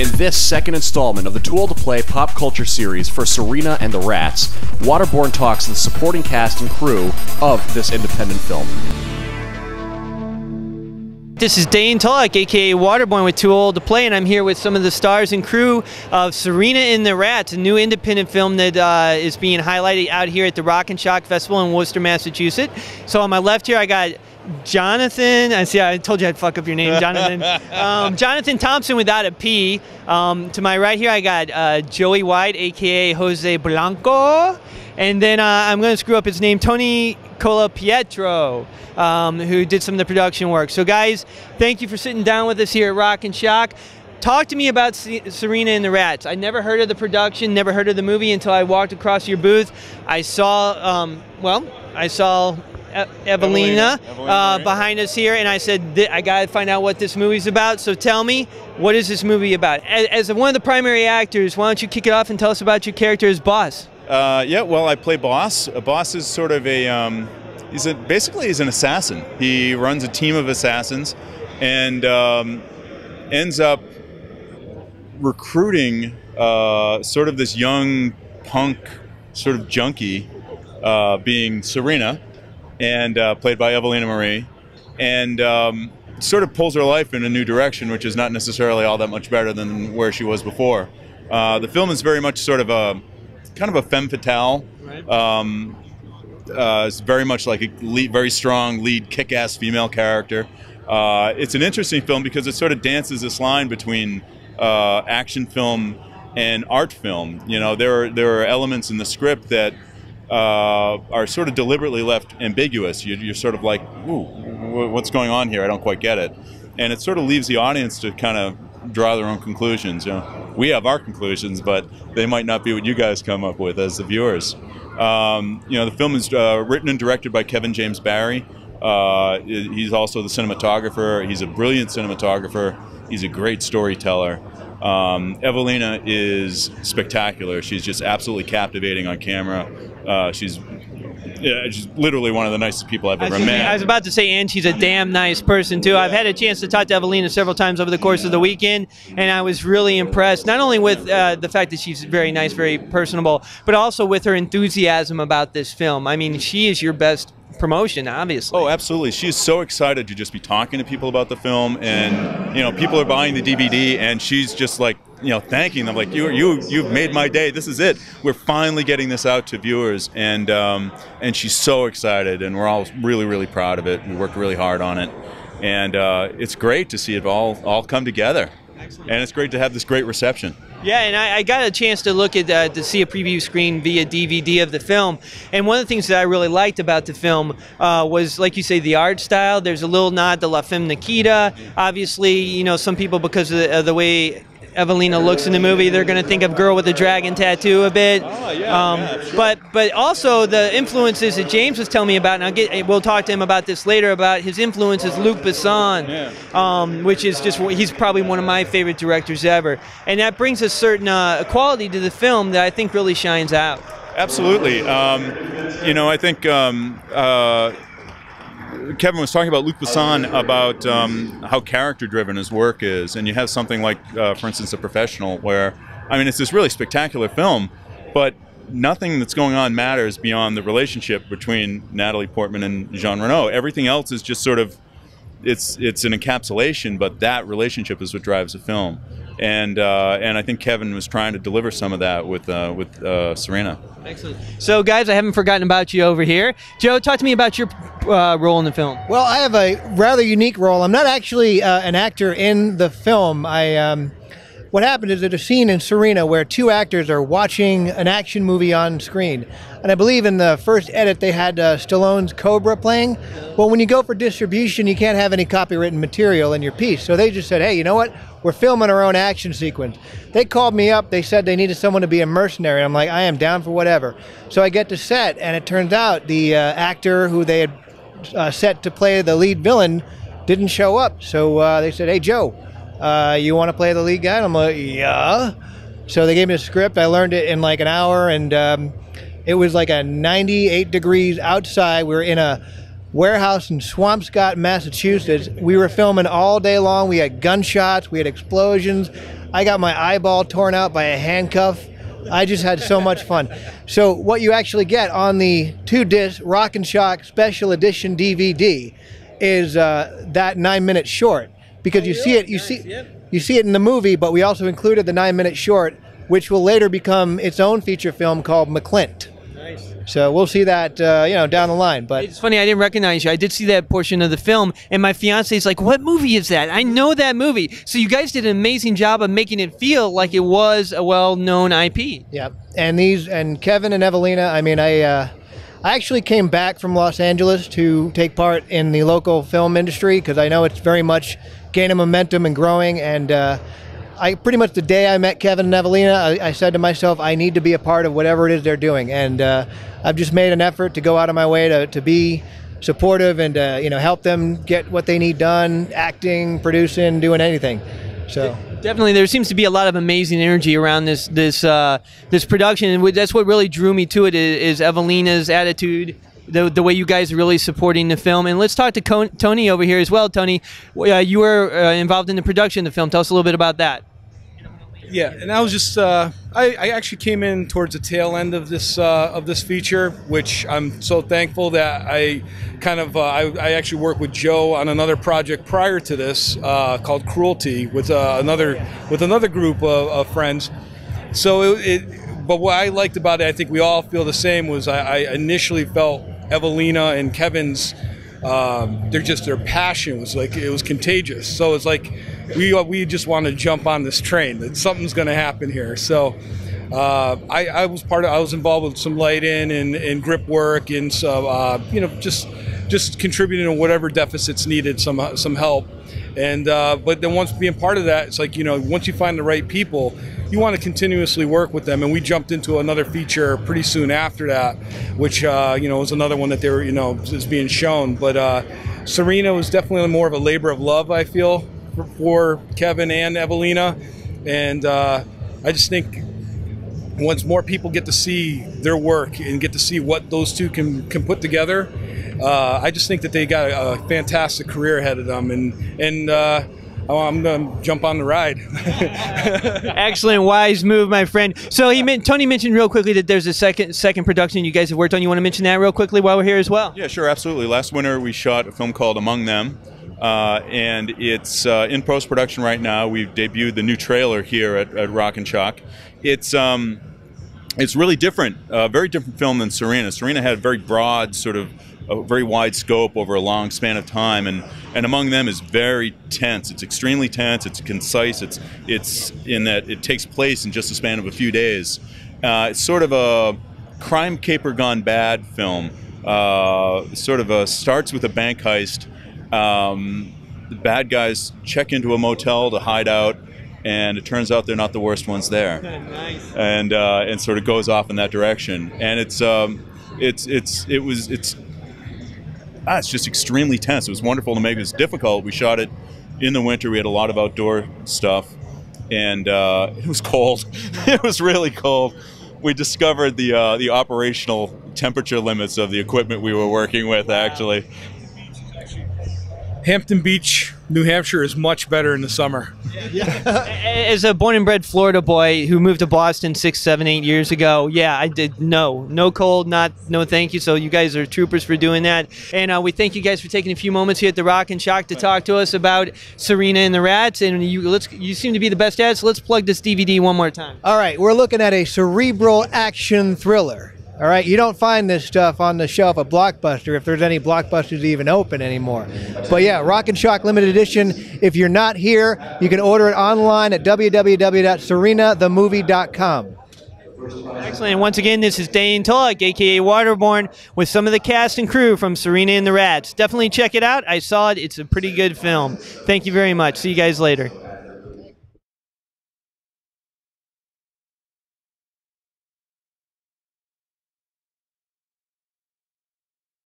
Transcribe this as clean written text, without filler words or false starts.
In this second installment of the Too Old to Play pop culture series for Serena and the RATTS, Waterborn talks to the supporting cast and crew of this independent film. This is Dane Tullock, aka Waterborn with Too Old to Play, and I'm here with some of the stars and crew of Serena and the RATTS, a new independent film that is being highlighted out here at the Rock and Shock Festival in Worcester, Massachusetts. So on my left here, I got Jonathan. I told you I'd fuck up your name, Jonathan. Jonathan Thomson without a P. To my right here, I got Joey White, aka Jose Blanco, and then I'm going to screw up his name, Tony Colapietro, who did some of the production work. So guys, thank you for sitting down with us here at Rock and Shock. Talk to me about Serena and the RATTS. I never heard of the production, never heard of the movie until I walked across your booth. I saw, Evelina behind us here, and I said, I gotta find out what this movie's about. So tell me, what is this movie about? As one of the primary actors, why don't you kick it off and tell us about your character as Boss? Yeah, well, I play Boss. Boss is sort of a, basically he's an assassin. He runs a team of assassins and ends up recruiting sort of this young punk sort of junkie, being Serena, and played by Evelina Marie, and sort of pulls her life in a new direction, which is not necessarily all that much better than where she was before. The film is very much sort of a kind of a femme fatale. Right. It's very much like a very strong lead, kick-ass female character. It's an interesting film because it sort of dances this line between action film and art film. You know, there are elements in the script that are sort of deliberately left ambiguous. You're sort of like, ooh, what's going on here? I don't quite get it. And it sort of leaves the audience to kind of draw their own conclusions. You know, we have our conclusions, but they might not be what you guys come up with as the viewers. You know, the film is written and directed by Kevin James Barry. He's also the cinematographer. He's a brilliant cinematographer. He's a great storyteller. Evelina is spectacular. She's just absolutely captivating on camera. She's literally one of the nicest people I've ever met. I was about to say, and she's a damn nice person too. I've had a chance to talk to Evelina several times over the course of the weekend, and I was really impressed, not only with the fact that she's very nice, very personable, but also with her enthusiasm about this film. I mean, she is your best promotion, obviously. Oh, absolutely. She's so excited to just be talking to people about the film, and you know, people are buying the DVD, and she's just like, you know, thanking them, like, you've made my day. This is it. We're finally getting this out to viewers, and she's so excited, and we're all really, really proud of it. We worked really hard on it, and it's great to see it all come together. Excellent. And it's great to have this great reception. Yeah, and I got a chance to look at to see a preview screen via DVD of the film, and one of the things that I really liked about the film was, like you say, the art style. There's a little nod to La Femme Nikita. Obviously, you know, some people, because of the way Evelina looks in the movie, they're going to think of Girl with a Dragon Tattoo a bit. Oh, yeah, sure. But also the influences that James was telling me about, and we'll talk to him about this later, about his influences, Luc Besson, which is just, he's probably one of my favorite directors ever. And that brings a certain quality to the film that I think really shines out. Absolutely. You know, I think Kevin was talking about Luc Besson, about how character-driven his work is, and you have something like, for instance, The Professional, where, I mean, it's this really spectacular film, but nothing that's going on matters beyond the relationship between Natalie Portman and Jean Reno. Everything else is just sort of, it's an encapsulation, but that relationship is what drives the film. And I think Kevin was trying to deliver some of that with Serena. Excellent. So, guys, I haven't forgotten about you over here. Joe, talk to me about your role in the film. Well, I have a rather unique role. I'm not actually an actor in the film. What happened is there's a scene in Serena where two actors are watching an action movie on screen. And I believe in the first edit they had Stallone's Cobra playing. Well, when you go for distribution, you can't have any copywritten material in your piece. So they just said, hey, you know what? We're filming our own action sequence. They called me up. They said they needed someone to be a mercenary. I'm like, I am down for whatever. So I get to set, and it turns out the actor who they had set to play the lead villain didn't show up. So they said, hey, Joe, you want to play the lead guy? And I'm like, yeah. So they gave me a script. I learned it in like an hour, and it was like a 98 degrees outside. We were in a warehouse in Swampscott, Massachusetts. We were filming all day long. We had gunshots, we had explosions. I got my eyeball torn out by a handcuff. I just had so much fun. So what you actually get on the 2-disc Rock and Shock Special Edition DVD is that 9-minute short, because you see it, you see it in the movie, but we also included the 9-minute short, which will later become its own feature film called McClint. Nice. So we'll see that, you know, down the line. But it's funny, I didn't recognize you. I did see that portion of the film, and my fiance is like, "What movie is that? I know that movie." So you guys did an amazing job of making it feel like it was a well-known IP. Yeah, and Kevin and Evelina. I mean, I actually came back from Los Angeles to take part in the local film industry because I know it's very much gaining momentum and growing. And I pretty much the day I met Kevin and Evelina, I said to myself, I need to be a part of whatever it is they're doing. And I've just made an effort to go out of my way to be supportive and you know, help them get what they need done, acting, producing, doing anything. So definitely, there seems to be a lot of amazing energy around this production, and that's what really drew me to it is Evelina's attitude, the way you guys are really supporting the film. And let's talk to Tony over here as well. Tony, you were involved in the production of the film. Tell us a little bit about that. Yeah, and I was just I actually came in towards the tail end of this feature, which I'm so thankful that I actually worked with Joe on another project prior to this called Cruelty with another group of friends. So but what I liked about it, I think we all feel the same, was I initially felt Evelina and Kevin's their passion was like, it was contagious. So it's like we just want to jump on this train, that something's going to happen here. So I was involved with some lighting and grip work, and so you know, just contributing to whatever deficits needed some help. And but then once being part of that, it's like, you know, once you find the right people, you want to continuously work with them. And we jumped into another feature pretty soon after that, which you know, was another one that they were, you know, is being shown. But Serena was definitely more of a labor of love, I feel, for Kevin and Evelina. And I just think once more people get to see their work and get to see what those two can put together, I just think that they got a fantastic career ahead of them. And I'm going to jump on the ride. Excellent, wise move, my friend. So Tony mentioned real quickly that there's a second production you guys have worked on. You want to mention that real quickly while we're here as well? Yeah, sure, absolutely. Last winter we shot a film called Among Them, and it's in post-production right now. We've debuted the new trailer here at Rock and Shock. It's really different, very different film than Serena. Serena had a very broad, sort of a very wide scope over a long span of time, and Among Them is very tense. It's extremely tense. It's concise. It's in that it takes place in just a span of a few days. It's sort of a crime caper gone bad film. Starts with a bank heist. The bad guys check into a motel to hide out, and it turns out they're not the worst ones there. Nice. And sort of goes off in that direction. And it's just extremely tense. It was wonderful to make. It was difficult. We shot it in the winter. We had a lot of outdoor stuff, and it was cold. It was really cold. We discovered the operational temperature limits of the equipment we were working with, actually. Hampton Beach, New Hampshire is much better in the summer. As a born and bred Florida boy who moved to Boston 6, 7, 8 years ago, yeah, I did no cold, no thank you. So you guys are troopers for doing that. And we thank you guys for taking a few moments here at the Rock and Shock to talk to us about Serena and the Rats. And you seem to be the best at it, so let's plug this DVD one more time. all right, we're looking at a cerebral action thriller. All right, you don't find this stuff on the shelf at Blockbuster, if there's any Blockbusters even open anymore. But yeah, Rock and Shock Limited Edition. If you're not here, you can order it online at www.serenathemovie.com. Excellent. And once again, this is Dane Tullock, a.k.a. Waterborn, with some of the cast and crew from Serena and the Rats. Definitely check it out. I saw it. It's a pretty good film. Thank you very much. See you guys later.